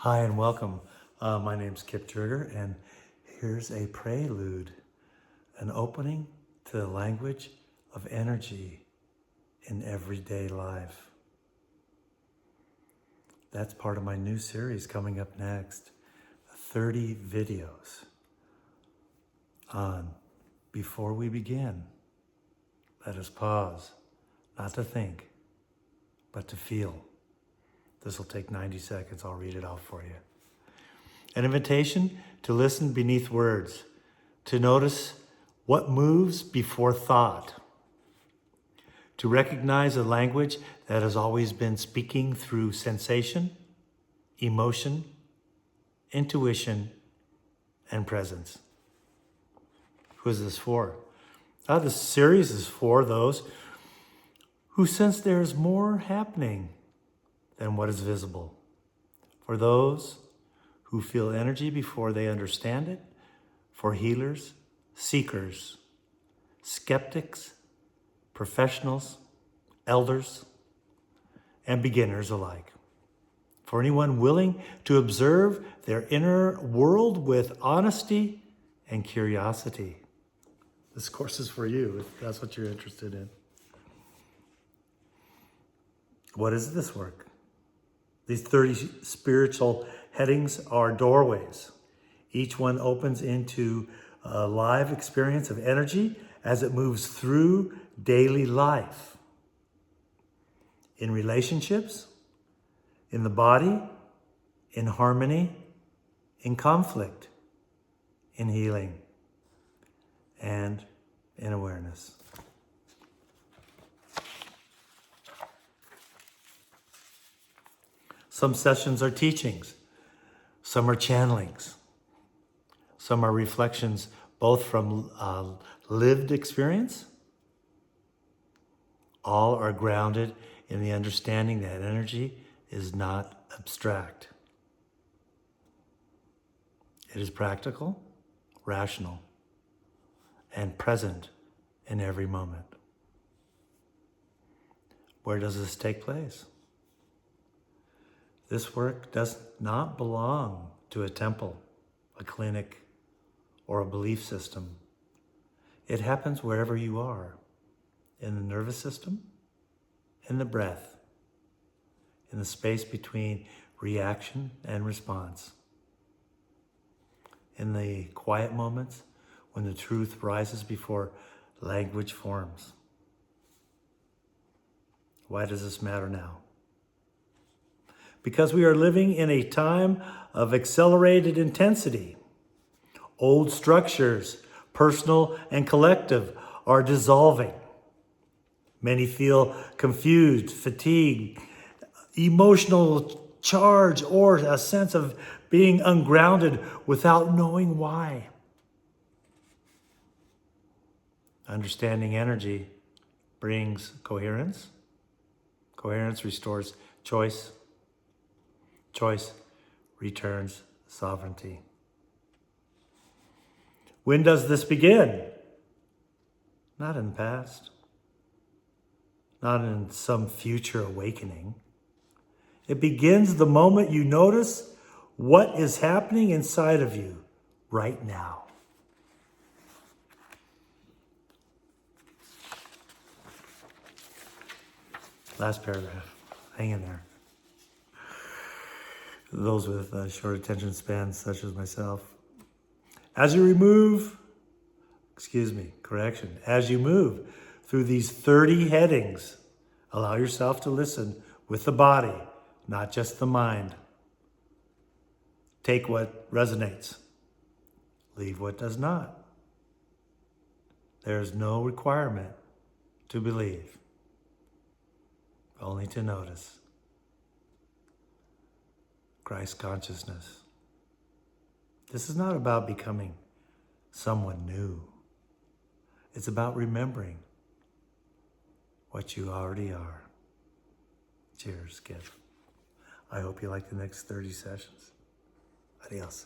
Hi and welcome. My name's Kip Turger, and here's a prelude, an opening to the language of energy in everyday life. That's part of my new series coming up next, 30 videos on Before We Begin. Let us pause, not to think, but to feel. This will take 90 seconds. I'll read it out for you. An invitation to listen beneath words, to notice what moves before thought, to recognize a language that has always been speaking through sensation, emotion, intuition, and presence. Who is this for? This series is for those who sense there is more happening than what is visible. For those who feel energy before they understand it, for healers, seekers, skeptics, professionals, elders, and beginners alike. For anyone willing to observe their inner world with honesty and curiosity. This course is for you if that's what you're interested in. What is this work? These 30 spiritual headings are doorways. Each one opens into a live experience of energy as it moves through daily life. In relationships, in the body, in harmony, in conflict, in healing, and in awareness. Some sessions are teachings, some are channelings, some are reflections both from lived experience. All are grounded in the understanding that energy is not abstract. It is practical, rational, and present in every moment. Where does this take place? This work does not belong to a temple, a clinic, or a belief system. It happens wherever you are, in the nervous system, in the breath, in the space between reaction and response, in the quiet moments when the truth rises before language forms. Why does this matter now? Because we are living in a time of accelerated intensity. Old structures, personal and collective, are dissolving. Many feel confused, fatigued, emotional charge, or a sense of being ungrounded without knowing why. Understanding energy brings coherence. Coherence restores choice. Choice returns sovereignty. When does this begin? Not in the past. Not in some future awakening. It begins the moment you notice what is happening inside of you right now. Last paragraph. Hang in there. Those with short attention spans, such as myself. As you move through these 30 headings, allow yourself to listen with the body, not just the mind. Take what resonates. Leave what does not. There is no requirement to believe, only to notice. Christ consciousness. This is not about becoming someone new. It's about remembering what you already are. Cheers, Kip. I hope you like the next 30 sessions. Adios.